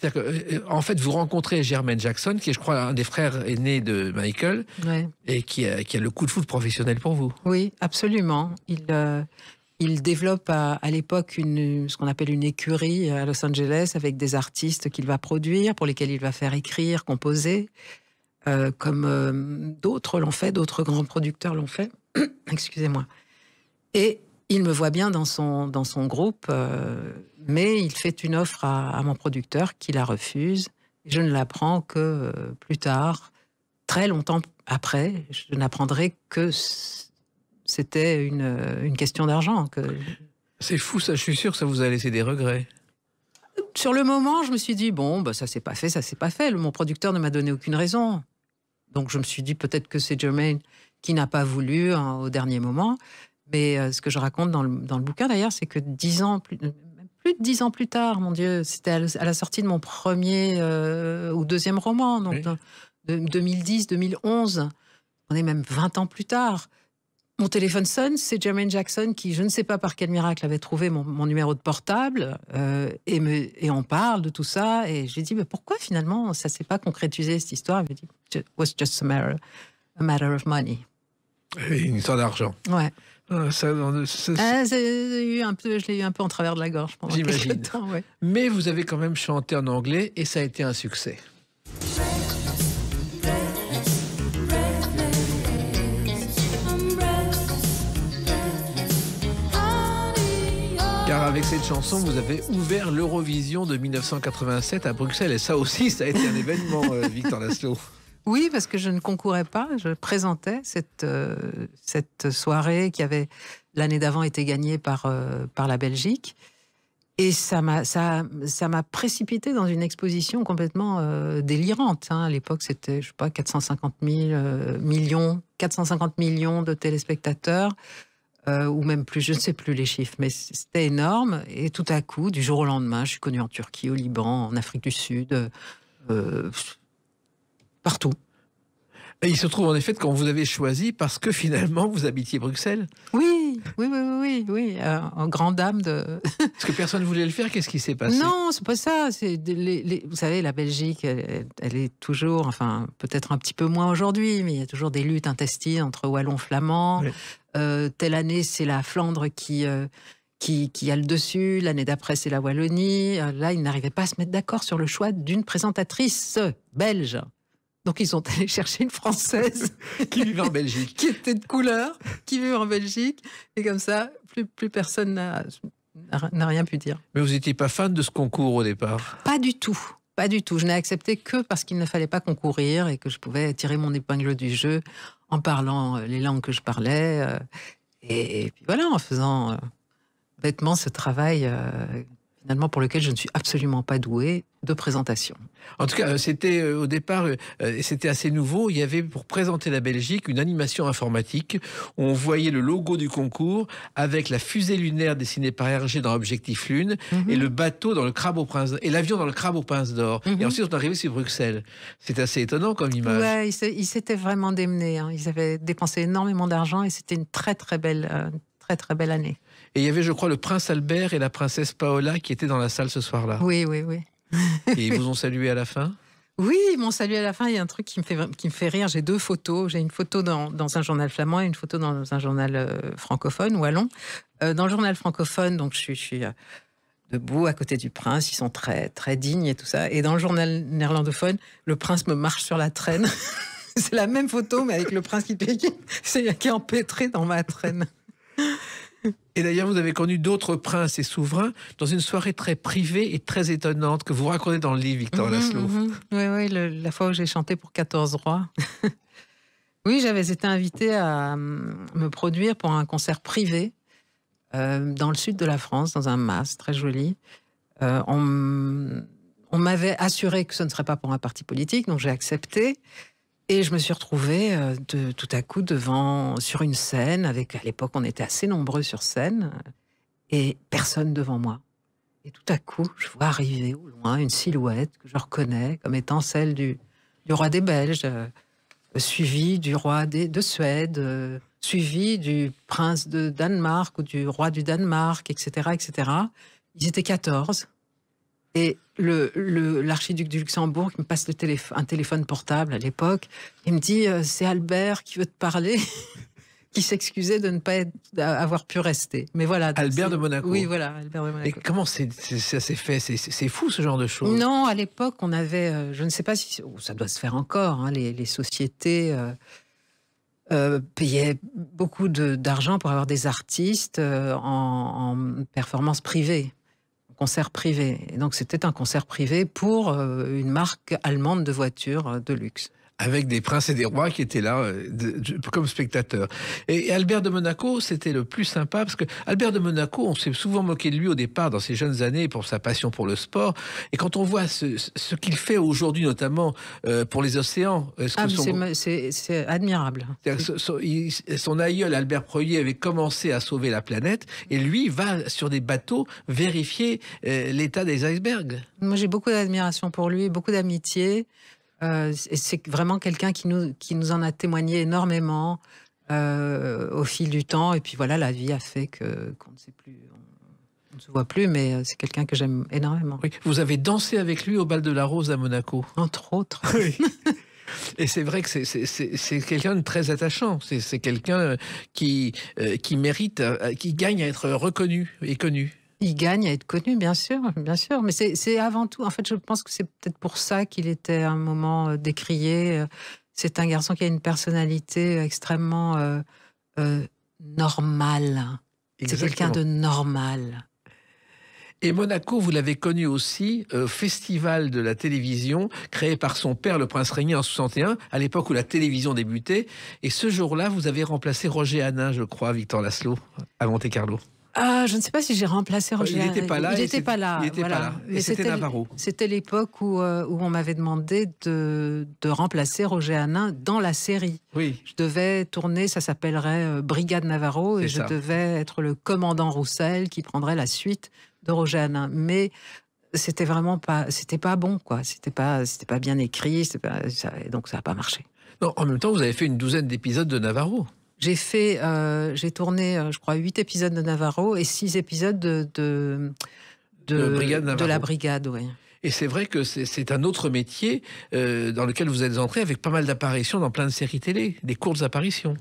C'est-à-dire qu'en fait, vous rencontrez Jermaine Jackson, qui est, je crois, un des frères aînés de Michael, ouais. Et qui a le coup de foudre professionnel pour vous. Oui, absolument. Il développe à l'époque ce qu'on appelle une écurie à Los Angeles avec des artistes qu'il va produire, pour lesquels il va faire écrire, composer, comme d'autres l'ont fait, d'autres grands producteurs l'ont fait. Excusez-moi. Et il me voit bien dans son groupe, mais il fait une offre à mon producteur qui la refuse. Je ne l'apprends que plus tard, très longtemps après. Je n'apprendrai que c'était une question d'argent. C'est fou, ça. Je suis sûr que ça vous a laissé des regrets. Sur le moment, je me suis dit, bon, bah, ça s'est pas fait. Mon producteur ne m'a donné aucune raison. Donc je me suis dit, peut-être que c'est Jermaine qui n'a pas voulu au dernier moment. Mais ce que je raconte dans le bouquin, d'ailleurs, c'est que plus de 10 ans plus tard, mon Dieu, c'était à la sortie de mon premier ou deuxième roman, donc de 2010, 2011. On est même 20 ans plus tard. Mon téléphone sonne, c'est Jermaine Jackson qui, je ne sais pas par quel miracle, avait trouvé mon numéro de portable et on parle de tout ça. Et j'ai dit, mais pourquoi finalement ça ne s'est pas concrétisé cette histoire? Il m'a dit, it was just a matter of money. Une histoire d'argent. Ouais. Je l'ai eu un peu en travers de la gorge pendant quelques temps. Ouais. Mais vous avez quand même chanté en anglais et ça a été un succès. Car avec cette chanson, vous avez ouvert l'Eurovision de 1987 à Bruxelles. Et ça aussi, ça a été un événement, Victor Laszlo. Oui, parce que je ne concourais pas. Je présentais cette soirée qui avait, l'année d'avant, été gagnée par la Belgique. Et ça m'a précipité dans une exposition complètement délirante. Hein. À l'époque, c'était, je sais pas, 450 millions de téléspectateurs. Ou même plus, je ne sais plus les chiffres, mais c'était énorme. Et tout à coup, du jour au lendemain, je suis connue en Turquie, au Liban, en Afrique du Sud, partout. Et il se trouve en effet qu'on vous avez choisi parce que finalement, vous habitiez Bruxelles. Oui, en grande dame de... Parce que personne ne voulait le faire, qu'est-ce qui s'est passé? Non, c'est pas ça. Vous savez, la Belgique, elle est toujours, enfin, peut-être un petit peu moins aujourd'hui, mais il y a toujours des luttes intestines entre wallons flamands. Oui. Telle année, c'est la Flandre qui a le dessus. L'année d'après, c'est la Wallonie. Là, ils n'arrivaient pas à se mettre d'accord sur le choix d'une présentatrice belge. Donc, ils sont allés chercher une Française qui vivait en Belgique, qui était de couleur, qui vivait en Belgique. Et comme ça, plus personne n'a rien pu dire. Mais vous n'étiez pas fan de ce concours au départ? Pas du tout. Pas du tout. Je n'ai accepté que parce qu'il ne fallait pas concourir et que je pouvais tirer mon épingle du jeu en parlant les langues que je parlais. Et puis voilà, en faisant bêtement ce travail finalement pour lequel je ne suis absolument pas douée de présentation. En tout cas, c'était au départ, c'était assez nouveau. Il y avait pour présenter la Belgique une animation informatique où on voyait le logo du concours avec la fusée lunaire dessinée par Hergé dans Objectif Lune et le bateau dans le crabe au prince et l'avion dans le crabe au prince d'or. Et ensuite, on est arrivé sur Bruxelles. C'est assez étonnant comme image. Ouais, ils s'étaient vraiment démenés. Hein. Ils avaient dépensé énormément d'argent et c'était une très très belle année. Et il y avait, je crois, le prince Albert et la princesse Paola qui étaient dans la salle ce soir-là. Oui. Et ils vous ont salué à la fin? Oui, ils m'ont salué à la fin. Il y a un truc qui me fait rire. J'ai 2 photos. J'ai une photo dans un journal flamand et une photo dans un journal francophone, wallon. Dans le journal francophone, donc je suis debout à côté du prince. Ils sont très, très dignes et tout ça. Et dans le journal néerlandophone, le prince me marche sur la traîne. C'est la même photo, mais avec le prince qui est empêtré dans ma traîne. Et d'ailleurs, vous avez connu d'autres princes et souverains dans une soirée très privée et très étonnante que vous racontez dans le livre, Victor Laszlo. Oui, la fois où j'ai chanté pour 14 rois. Oui, j'avais été invitée à me produire pour un concert privé dans le sud de la France, dans un mas très joli. On m'avait assuré que ce ne serait pas pour un parti politique, donc j'ai accepté. Et je me suis retrouvée tout à coup sur une scène, à l'époque on était assez nombreux sur scène, et personne devant moi. Et tout à coup, je vois arriver au loin une silhouette que je reconnais comme étant celle du roi des Belges, suivi du roi de Suède, suivi du prince de Danemark ou du roi du Danemark, etc., etc. Ils étaient 14. Et l'archiduc du Luxembourg qui me passe un téléphone portable à l'époque, il me dit c'est Albert qui veut te parler, qui s'excusait de ne pas avoir pu rester. Mais voilà. Albert de Monaco. Oui, voilà, Albert de Monaco. Et comment ça s'est fait? C'est fou ce genre de choses. Non, à l'époque, on avait, je ne sais pas si ça doit se faire encore, hein, les sociétés payaient beaucoup d'argent pour avoir des artistes en performance privée, en concert privé. Et donc c'était un concert privé pour une marque allemande de voitures de luxe. Avec des princes et des rois qui étaient là comme spectateurs. Et Albert de Monaco, c'était le plus sympa, parce que Albert de Monaco, on s'est souvent moqué de lui au départ, dans ses jeunes années, pour sa passion pour le sport. Et quand on voit ce qu'il fait aujourd'hui, notamment pour les océans... c'est admirable. Son aïeul, Albert Preuilly, avait commencé à sauver la planète, et lui va sur des bateaux vérifier l'état des icebergs. Moi, j'ai beaucoup d'admiration pour lui, beaucoup d'amitié. C'est vraiment quelqu'un qui nous en a témoigné énormément au fil du temps. Et puis voilà, la vie a fait qu'on ne sait plus, on ne se voit plus, mais c'est quelqu'un que j'aime énormément. Oui. Vous avez dansé avec lui au bal de la Rose à Monaco. Entre autres. Oui. Et c'est vrai que c'est quelqu'un de très attachant. C'est quelqu'un qui mérite, qui gagne à être reconnu et connu. Il gagne à être connu, bien sûr. Mais c'est avant tout, en fait, je pense que c'est peut-être pour ça qu'il était à un moment décrié. C'est un garçon qui a une personnalité extrêmement normale. C'est quelqu'un de normal. Et Monaco, vous l'avez connu aussi, festival de la télévision, créé par son père, le prince Régnier, en 61, à l'époque où la télévision débutait. Et ce jour-là, vous avez remplacé Roger Hanin, je crois, Victor Laszlo, à Monte-Carlo. Ah, je ne sais pas si j'ai remplacé Roger. Il n'était pas là. Il n'était pas là. Mais c'était Navarro. C'était l'époque où on m'avait demandé de remplacer Roger Hanin dans la série. Oui. Je devais tourner, ça s'appellerait Brigade Navarro, et je devais être le commandant Roussel qui prendrait la suite de Roger Hanin. Mais c'était vraiment pas bon, quoi. C'était pas bien écrit, donc ça n'a pas marché. Non, en même temps, vous avez fait une douzaine d'épisodes de Navarro. J'ai tourné, je crois, 8 épisodes de Navarro et 6 épisodes de la Brigade, oui. Et c'est vrai que c'est un autre métier dans lequel vous êtes entré avec pas mal d'apparitions dans plein de séries télé, des courtes apparitions.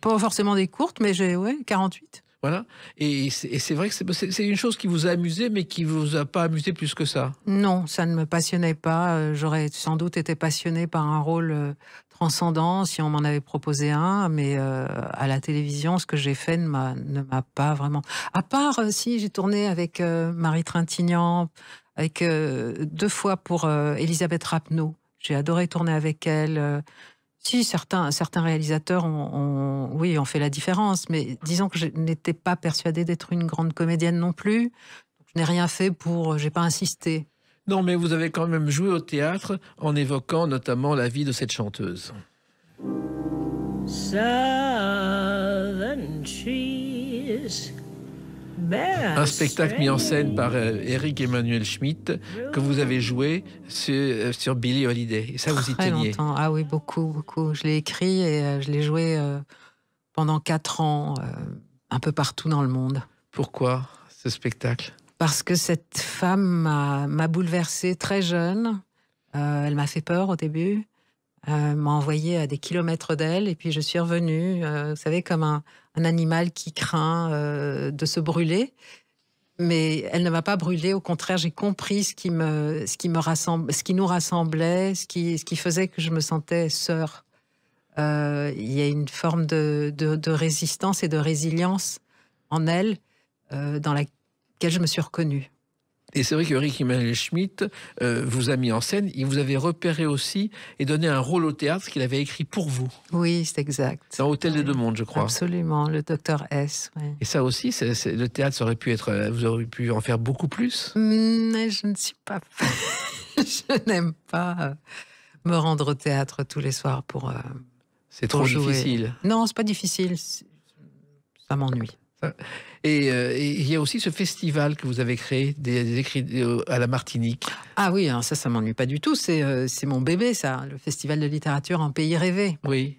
Pas forcément des courtes, mais j'ai 48. Voilà. Et c'est vrai que c'est une chose qui vous a amusé, mais qui vous a pas amusé plus que ça. Non, ça ne me passionnait pas. J'aurais sans doute été passionnée par un rôle transcendant si on m'en avait proposé un, mais à la télévision, ce que j'ai fait ne m'a pas vraiment... À part, si, j'ai tourné avec Marie Trintignant, avec 2 fois pour Elisabeth Rapneau. J'ai adoré tourner avec elle. Si, certains réalisateurs ont fait la différence, mais disons que je n'étais pas persuadée d'être une grande comédienne non plus. Je n'ai rien fait j'ai pas insisté. Non, mais vous avez quand même joué au théâtre en évoquant notamment la vie de cette chanteuse. Southern trees. Un spectacle mis en scène par Éric Emmanuel Schmitt que vous avez joué sur Billie Holiday. Et ça, vous y teniez. Longtemps. Ah oui, beaucoup. Je l'ai écrit et je l'ai joué pendant 4 ans, un peu partout dans le monde. Pourquoi ce spectacle ? Parce que cette femme m'a bouleversée très jeune. Elle m'a fait peur au début. M'a envoyée à des kilomètres d'elle. Et puis je suis revenue, vous savez, comme un animal qui craint de se brûler. Mais elle ne m'a pas brûlée. Au contraire, j'ai compris ce qui nous rassemblait, ce qui faisait que je me sentais sœur. Il y a une forme de résistance et de résilience en elle, dans laquelle je me suis reconnue. Et c'est vrai que Éric Emmanuel Schmitt vous a mis en scène. Il vous avait repéré aussi et donné un rôle au théâtre qu'il avait écrit pour vous. Oui, c'est exact. Dans Hôtel des Deux Mondes, je crois. Absolument, le docteur S. Ouais. Et ça aussi, le théâtre, ça aurait pu être... Vous auriez pu en faire beaucoup plus. Mais je ne suis pas... je n'aime pas me rendre au théâtre tous les soirs pour c'est trop jouer. Difficile. Non, c'est pas difficile. Ça m'ennuie. Et il y a aussi ce festival que vous avez créé des écrits à la Martinique. Ah oui, alors ça m'ennuie pas du tout. C'est mon bébé, ça, le festival de littérature En Pays Rêvé. Oui.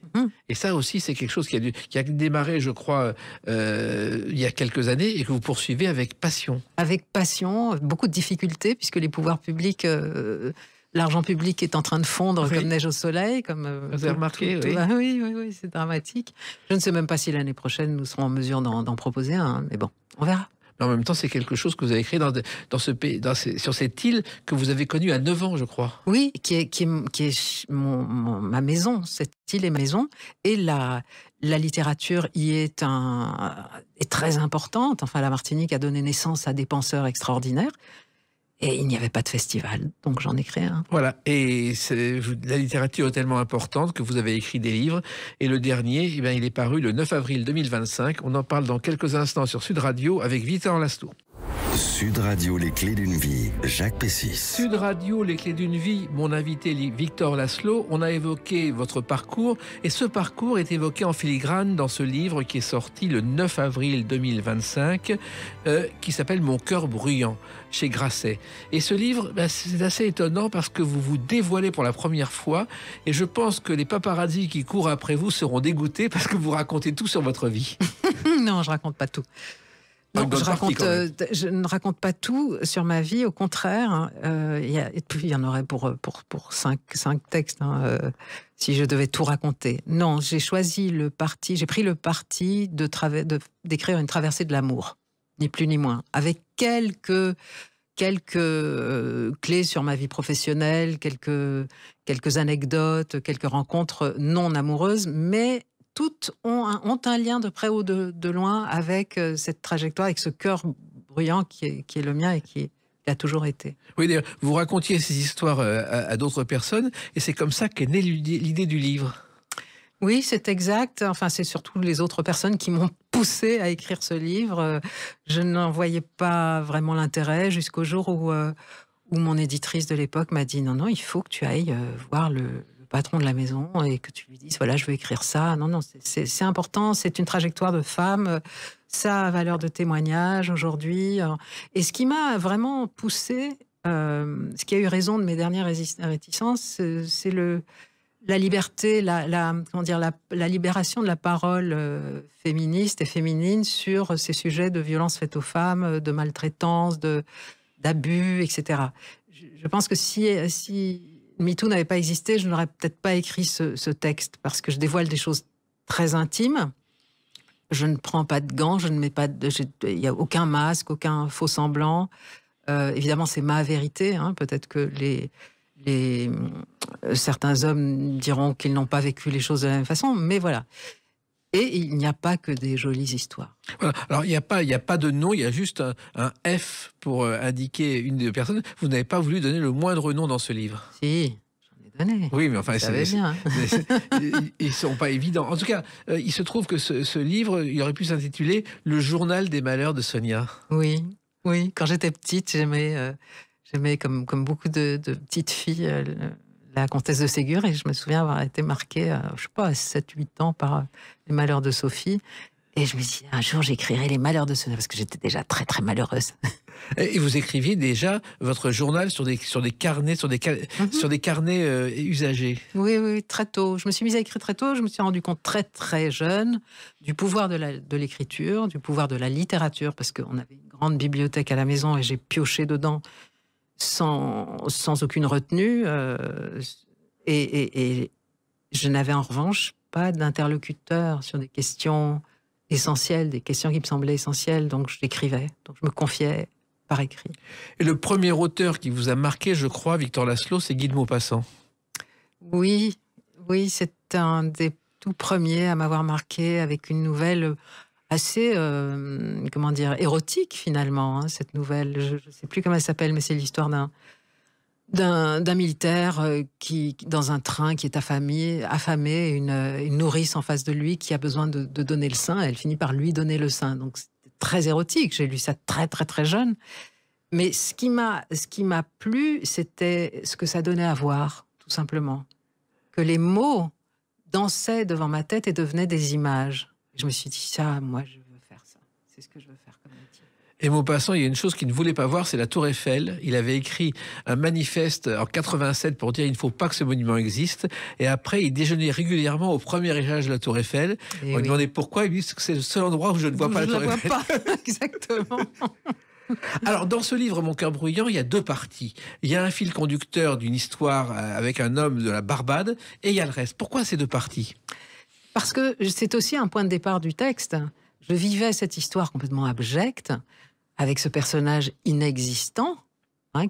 Et ça aussi, c'est quelque chose qui a démarré, je crois, il y a quelques années et que vous poursuivez avec passion. Avec passion, beaucoup de difficultés, puisque les pouvoirs publics l'argent public est en train de fondre comme neige au soleil. Vous avez remarqué, oui. Oui, c'est dramatique. Je ne sais même pas si l'année prochaine, nous serons en mesure d'en proposer un, mais bon, on verra. Mais en même temps, c'est quelque chose que vous avez créé sur cette île que vous avez connue à 9 ans, je crois. Oui, qui est ma maison. Cette île est ma maison. Et la littérature y est très importante. Enfin, la Martinique a donné naissance à des penseurs extraordinaires. Et il n'y avait pas de festival, donc j'en ai créé un. Voilà, et la littérature est tellement importante que vous avez écrit des livres. Et le dernier, il est paru le 9 avril 2025. On en parle dans quelques instants sur Sud Radio avec Victor Laszlo. Sud Radio, les clés d'une vie, Jacques Pessis. Sud Radio, les clés d'une vie, mon invité Victor Laszlo. On a évoqué votre parcours et ce parcours est évoqué en filigrane dans ce livre qui est sorti le 9 avril 2025 qui s'appelle Mon cœur bruyant chez Grasset. Et ce livre, c'est assez étonnant parce que vous vous dévoilez pour la première fois et je pense que les paparazzis qui courent après vous seront dégoûtés parce que vous racontez tout sur votre vie. Non, je raconte pas tout. Non, je ne raconte pas tout sur ma vie, au contraire. Il y en aurait pour 5 textes, si je devais tout raconter. Non, j'ai pris le parti d'écrire une traversée de l'amour, ni plus ni moins, avec quelques clés sur ma vie professionnelle, quelques anecdotes, quelques rencontres non amoureuses, mais toutes ont un lien de près ou de loin avec cette trajectoire, avec ce cœur bruyant qui est le mien et qui a toujours été. Oui, d'ailleurs, vous racontiez ces histoires à d'autres personnes et c'est comme ça qu'est née l'idée du livre. Oui, c'est exact. Enfin, c'est surtout les autres personnes qui m'ont poussé à écrire ce livre. Je n'en voyais pas vraiment l'intérêt jusqu'au jour où mon éditrice de l'époque m'a dit « Non, il faut que tu ailles voir le patron de la maison et que tu lui dises voilà, je veux écrire ça. Non, c'est important, c'est une trajectoire de femme, ça a valeur de témoignage aujourd'hui. » Et ce qui m'a vraiment poussée, ce qui a eu raison de mes dernières réticences, c'est la liberté, la libération de la parole féministe et féminine sur ces sujets de violence faite aux femmes, de maltraitance, d'abus, etc. Je pense que si MeToo n'avait pas existé, je n'aurais peut-être pas écrit ce texte, parce que je dévoile des choses très intimes. Je ne prends pas de gants, il n'y a aucun masque, aucun faux semblant. Évidemment, c'est ma vérité. Peut-être que certains hommes diront qu'ils n'ont pas vécu les choses de la même façon, mais voilà. Et il n'y a pas que des jolies histoires. Voilà. Alors, il n'y a pas de nom, il y a juste un F pour indiquer une des personnes. Vous n'avez pas voulu donner le moindre nom dans ce livre. Si, j'en ai donné. Oui, mais enfin, bien. Ils ne sont pas évidents. En tout cas, il se trouve que ce livre, il aurait pu s'intituler « Le journal des malheurs de Sonia ». Oui. Quand j'étais petite, j'aimais comme beaucoup de petites filles, la comtesse de Ségur, et je me souviens avoir été marquée, je sais pas, à 7-8 ans par les malheurs de Sophie. Et je me suis dit, un jour, j'écrirai les malheurs de Sonia, parce que j'étais déjà très, très malheureuse. Et vous écriviez déjà votre journal sur des carnets, sur des carnets usagés. Oui, très tôt. Je me suis mise à écrire très tôt. Je me suis rendu compte très, très jeune du pouvoir de l'écriture, du pouvoir de la littérature, parce qu'on avait une grande bibliothèque à la maison et j'ai pioché dedans sans aucune retenue. Et je n'avais en revanche pas d'interlocuteur sur des questions essentielles, des questions qui me semblaient essentielles. Donc je l'écrivais, donc je me confiais par écrit. Et le premier auteur qui vous a marqué, je crois, Victor Laszlo, c'est Guy de Maupassant. Oui, c'est un des tout premiers à m'avoir marqué avec une nouvelle assez, érotique finalement, cette nouvelle. Je ne sais plus comment elle s'appelle, mais c'est l'histoire d'un militaire qui, dans un train, qui est affamé, une nourrice en face de lui qui a besoin de donner le sein, et elle finit par lui donner le sein. Donc c'était très érotique, j'ai lu ça très très très jeune. Mais ce qui m'a plu, c'était ce que ça donnait à voir, tout simplement. Que les mots dansaient devant ma tête et devenaient des images. Je me suis dit, ça, moi, je veux faire ça. C'est ce que je veux faire comme métier. Et Maupassant, il y a une chose qu'il ne voulait pas voir, c'est la Tour Eiffel. Il avait écrit un manifeste en 87 pour dire il ne faut pas que ce monument existe. Et après, il déjeunait régulièrement au premier étage de la Tour Eiffel. On lui demandait pourquoi. Il dit que c'est le seul endroit où je ne vois pas la Tour Eiffel. Je ne la vois pas, exactement. Alors, dans ce livre, Mon cœur bruyant, il y a 2 parties. Il y a un fil conducteur d'une histoire avec un homme de la Barbade, et il y a le reste. Pourquoi ces 2 parties? Parce que c'est aussi un point de départ du texte. Je vivais cette histoire complètement abjecte, avec ce personnage inexistant,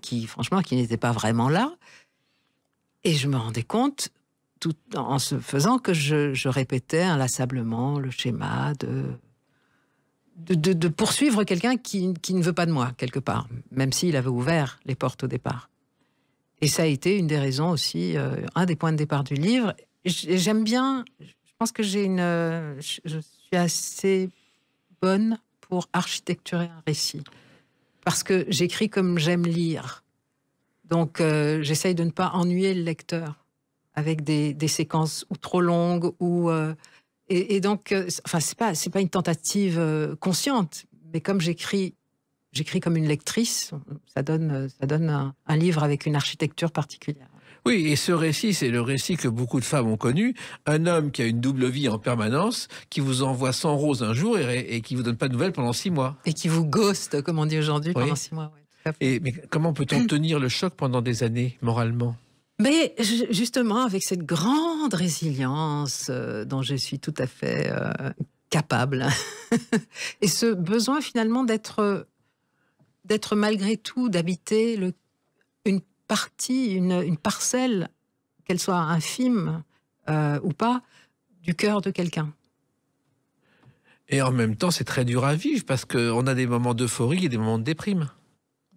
qui n'était pas vraiment là. Et je me rendais compte, tout en se faisant, que je répétais inlassablement le schéma de poursuivre quelqu'un qui ne veut pas de moi, quelque part, même s'il avait ouvert les portes au départ. Et ça a été une des raisons aussi, un des points de départ du livre. Et j'aime bien, je pense que je suis assez bonne pour architecturer un récit. Parce que j'écris comme j'aime lire. Donc j'essaye de ne pas ennuyer le lecteur avec des séquences ou trop longues ou... Et donc, c'est pas une tentative consciente, mais comme j'écris comme une lectrice, ça donne un livre avec une architecture particulière. Oui, et ce récit, c'est le récit que beaucoup de femmes ont connu. Un homme qui a une double vie en permanence, qui vous envoie 100 roses un jour et qui vous donne pas de nouvelles pendant 6 mois. Et qui vous ghost, comme on dit aujourd'hui, oui. Pendant 6 mois. Oui, tout à fait. Mais comment peut-on tenir le choc pendant des années, moralement? Mais justement, avec cette grande résilience dont je suis tout à fait capable, et ce besoin finalement d'être malgré tout, d'habiter une partie, une parcelle, qu'elle soit infime ou pas, du cœur de quelqu'un. Et en même temps, c'est très dur à vivre, parce qu'on a des moments d'euphorie et des moments de déprime.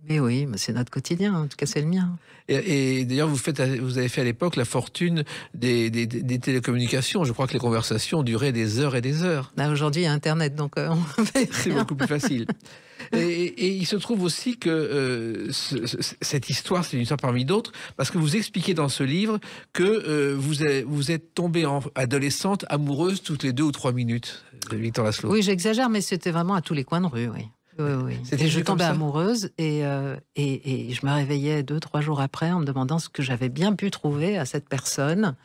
Mais oui, mais c'est notre quotidien, en tout cas c'est le mien. Et d'ailleurs, vous avez fait à l'époque la fortune des télécommunications. Je crois que les conversations duraient des heures et des heures. Là, aujourd'hui, il y a Internet, donc on fait C'est beaucoup plus facile. Et il se trouve aussi que cette histoire, c'est une histoire parmi d'autres, parce que vous expliquez dans ce livre que vous êtes tombée adolescente amoureuse toutes les 2 ou 3 minutes de Victor Laszlo. Oui, j'exagère, mais c'était vraiment à tous les coins de rue, oui. Oui. Et je tombais amoureuse et je me réveillais 2-3 jours après en me demandant ce que j'avais bien pu trouver à cette personne.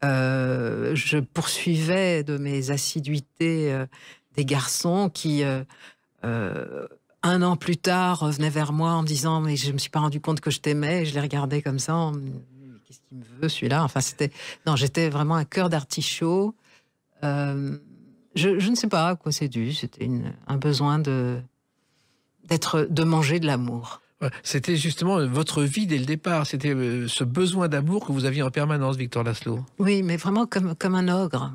Je poursuivais de mes assiduités des garçons qui, 1 an plus tard, revenaient vers moi en me disant « mais je ne me suis pas rendu compte que je t'aimais ». Je les regardais comme ça en me disant « qu'est-ce qu'il me veut celui-là ?» Enfin, j'étais vraiment un cœur d'artichaut. Je ne sais pas à quoi c'est dû. C'était un besoin de manger de l'amour. C'était justement votre vie dès le départ. C'était ce besoin d'amour que vous aviez en permanence, Victor Laszlo. Oui, mais vraiment comme un ogre.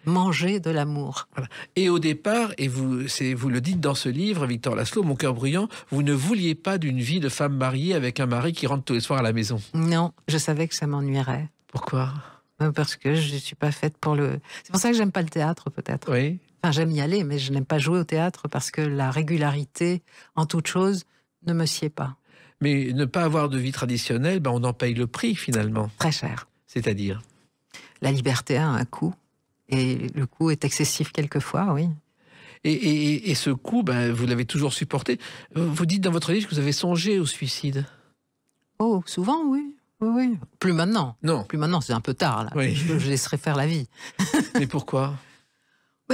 Manger de l'amour. Voilà. Et au départ, et vous le dites dans ce livre, Victor Laszlo, Mon cœur bruyant, vous ne vouliez pas d'une vie de femme mariée avec un mari qui rentre tous les soirs à la maison. Non, je savais que ça m'ennuierait. Pourquoi ? Parce que je ne suis pas faite pour le... C'est pour ça que j'aime pas le théâtre, peut-être. Oui. Enfin, j'aime y aller, mais je n'aime pas jouer au théâtre parce que la régularité, en toute chose, ne me sied pas. Mais ne pas avoir de vie traditionnelle, on en paye le prix, finalement. Très cher. C'est-à-dire ? La liberté a un coût. Et le coût est excessif quelquefois, oui. Et ce coût, vous l'avez toujours supporté. Vous dites dans votre livre que vous avez songé au suicide. Oh, souvent, oui. Oui. Plus maintenant. Non. Plus maintenant, c'est un peu tard, là. Oui. Je laisserai faire la vie. Mais pourquoi ?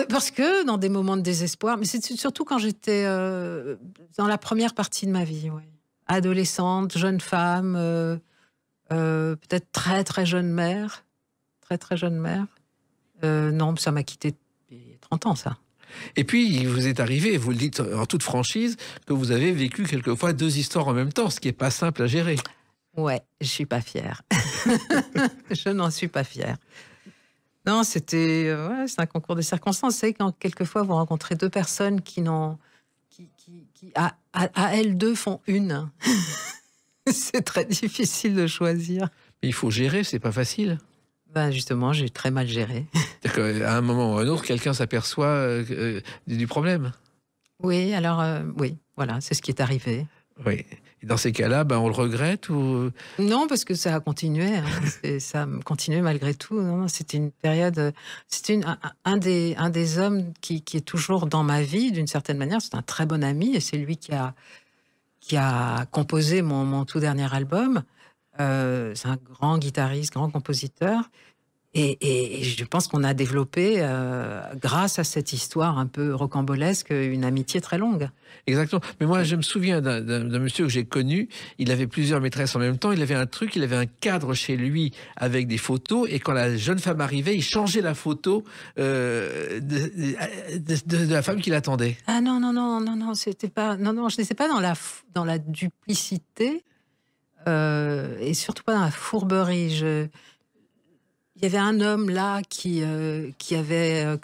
Parce que dans des moments de désespoir, mais c'est surtout quand j'étais dans la première partie de ma vie, oui. Adolescente, jeune femme, peut-être très très jeune mère. Très très jeune mère. Non, ça m'a quitté depuis 30 ans, ça. Et puis, il vous est arrivé, vous le dites en toute franchise, que vous avez vécu quelquefois 2 histoires en même temps, ce qui n'est pas simple à gérer. Ouais, je suis pas fière. Je n'en suis pas fière. Non, c'est un concours de circonstances. C'est quand quelquefois vous rencontrez 2 personnes qui à elles 2 font une. C'est très difficile de choisir. Mais il faut gérer, c'est pas facile. Justement, j'ai très mal géré. À un moment ou à un autre, quelqu'un s'aperçoit du problème. Oui, alors oui, voilà, c'est ce qui est arrivé. Oui. Et dans ces cas-là, on le regrette ou... Non, parce que ça a continué. Ça a continué malgré tout. C'était une période... C'était un des hommes qui est toujours dans ma vie, d'une certaine manière. C'est un très bon ami et c'est lui qui a composé mon tout dernier album. C'est un grand guitariste, grand compositeur. Et je pense qu'on a développé, grâce à cette histoire un peu rocambolesque, une amitié très longue. Exactement. Mais moi, je me souviens d'un monsieur que j'ai connu. Il avait plusieurs maîtresses en même temps. Il avait il avait un cadre chez lui avec des photos. Et quand la jeune femme arrivait, il changeait la photo de la femme qui l'attendait. Ah non, c'était pas. Non, je n'étais pas dans la duplicité et surtout pas dans la fourberie. Il y avait un homme là qui avait,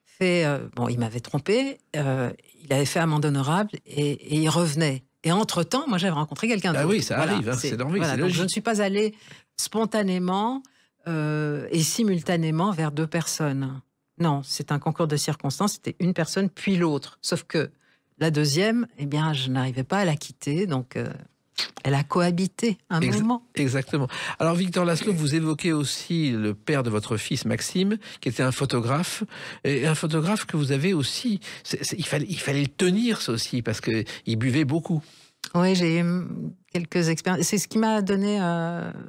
fait... bon, il m'avait trompé, il avait fait amende honorable et il revenait. Et entre-temps, moi, j'avais rencontré quelqu'un d'autre. Ah oui, ça arrive, c'est normal, c'est donc logique. je ne suis pas allée spontanément et simultanément vers deux personnes. Non, c'est un concours de circonstances, c'était une personne puis l'autre. Sauf que la deuxième, eh bien, je n'arrivais pas à la quitter, donc... elle a cohabité un moment. Exactement. Alors, Victor Laszlo, vous évoquez aussi le père de votre fils, Maxime, qui était un photographe. Et un photographe que vous avez aussi... il fallait le tenir, ça aussi, parce qu'il buvait beaucoup. Oui, j'ai eu quelques expériences. C'est ce qui m'a donné,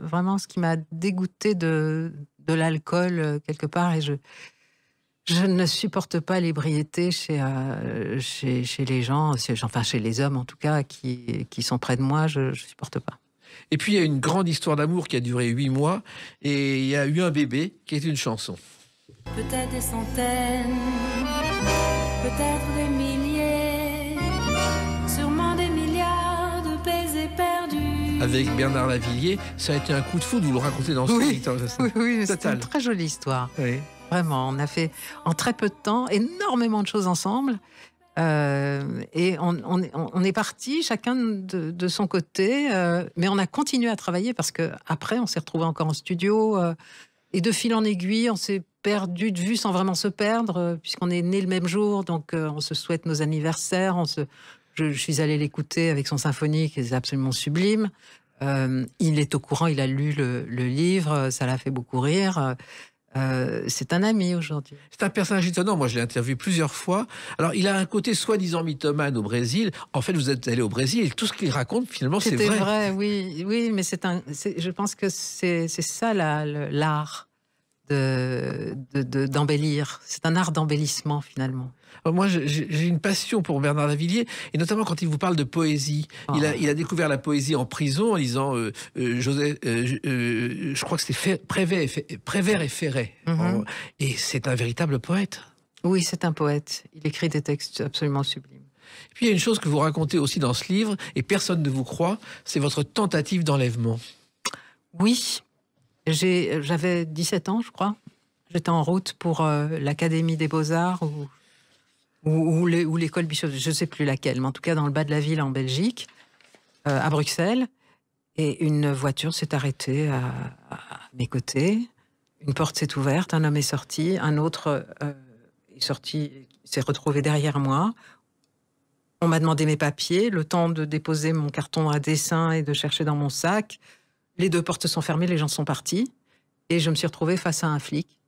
vraiment, ce qui m'a dégoûté de l'alcool, quelque part. Et je ne supporte pas l'ébriété chez les gens, enfin chez les hommes en tout cas, qui sont près de moi, je ne supporte pas. Et puis il y a une grande histoire d'amour qui a duré 8 mois, et il y a eu un bébé qui est une chanson. Peut-être des centaines, peut-être des milliers, sûrement des milliards de baisers perdus. Avec Bernard Lavilliers, ça a été un coup de foudre, vous le racontez dans ce livre. Oui, c'est une très jolie histoire. Oui. Vraiment, on a fait en très peu de temps énormément de choses ensemble. Et on est partis chacun de son côté, mais on a continué à travailler parce qu'après, on s'est retrouvés encore en studio. Et de fil en aiguille, on s'est perdu de vue sans vraiment se perdre, puisqu'on est nés le même jour, donc on se souhaite nos anniversaires. Je suis allée l'écouter avec son symphonique, c'est absolument sublime. Il est au courant, il a lu le livre, ça l'a fait beaucoup rire. C'est un ami aujourd'hui. C'est un personnage étonnant. Moi, je l'ai interviewé plusieurs fois. Alors, il a un côté soi-disant mythomane au Brésil. En fait, vous êtes allé au Brésil et tout ce qu'il raconte, finalement, c'est vrai. C'était vrai, oui, mais je pense que c'est ça l'art d'embellir. C'est un art d'embellissement, finalement. Moi, j'ai une passion pour Bernard Lavilliers, et notamment quand il vous parle de poésie. Il a découvert la poésie en prison en lisant je crois que c'était Prévert et Ferret. Et c'est un véritable poète. Oui, c'est un poète. Il écrit des textes absolument sublimes. Et puis il y a une chose que vous racontez aussi dans ce livre, et personne ne vous croit, c'est votre tentative d'enlèvement. Oui, j'avais 17 ans, je crois. J'étais en route pour l'Académie des Beaux-Arts ou l'école Bishop, je ne sais plus laquelle, mais en tout cas dans le bas de la ville en Belgique, à Bruxelles. Et une voiture s'est arrêtée à mes côtés. Une porte s'est ouverte, un homme est sorti, un autre est sorti, s'est retrouvé derrière moi. On m'a demandé mes papiers, le temps de déposer mon carton à dessin et de chercher dans mon sac. Les deux portes sont fermées, les gens sont partis. Et je me suis retrouvée face à un flic,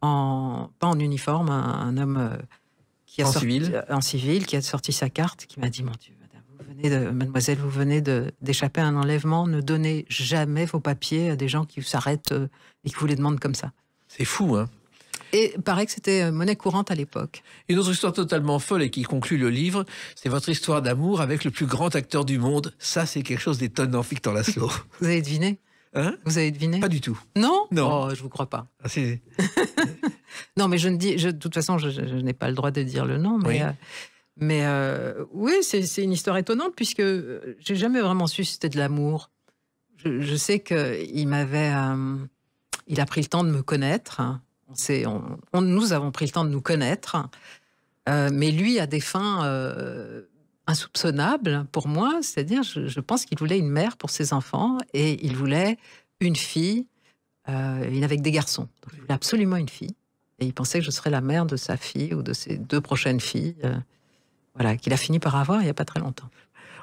pas en uniforme, un homme en civil, qui a sorti sa carte, qui m'a dit « Mon Dieu, mademoiselle, vous venez d'échapper à un enlèvement, ne donnez jamais vos papiers à des gens qui s'arrêtent et qui vous les demandent comme ça. » C'est fou, hein? Et il paraît que c'était monnaie courante à l'époque. Une autre histoire totalement folle et qui conclut le livre, c'est votre histoire d'amour avec le plus grand acteur du monde. Ça, c'est quelque chose d'étonnant, Victor Laszlo. Vous avez deviné? Hein? Vous avez deviné? Pas du tout. Non? Non. Oh, je vous crois pas. Ah, c'est... Non, mais de toute façon, je n'ai pas le droit de dire le nom, mais oui, c'est une histoire étonnante puisque j'ai jamais vraiment su si c'était de l'amour. Je sais qu'il m'avait, il a pris le temps de me connaître. Nous avons pris le temps de nous connaître, mais lui a des fins insoupçonnables pour moi. C'est-à-dire, je pense qu'il voulait une mère pour ses enfants et il voulait une fille. Il n'avait que des garçons. Donc, il voulait absolument une fille. Et il pensait que je serais la mère de sa fille ou de ses 2 prochaines filles. Voilà, qu'il a fini par avoir il n'y a pas très longtemps.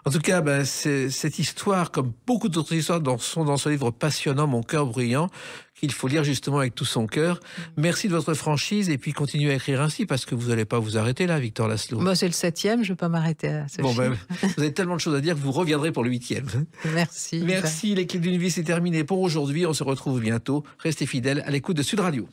En tout cas, cette histoire, comme beaucoup d'autres histoires sont dans ce livre passionnant, Mon cœur bruyant, qu'il faut lire justement avec tout son cœur. Merci de votre franchise et puis continuez à écrire ainsi parce que vous n'allez pas vous arrêter là, Victor Laszlo. C'est le 7e, je ne vais pas m'arrêter à ce chiffre. Vous avez tellement de choses à dire que vous reviendrez pour le 8e. Merci. Merci, les clés d'une vie, c'est terminé pour aujourd'hui. On se retrouve bientôt. Restez fidèles à l'écoute de Sud Radio.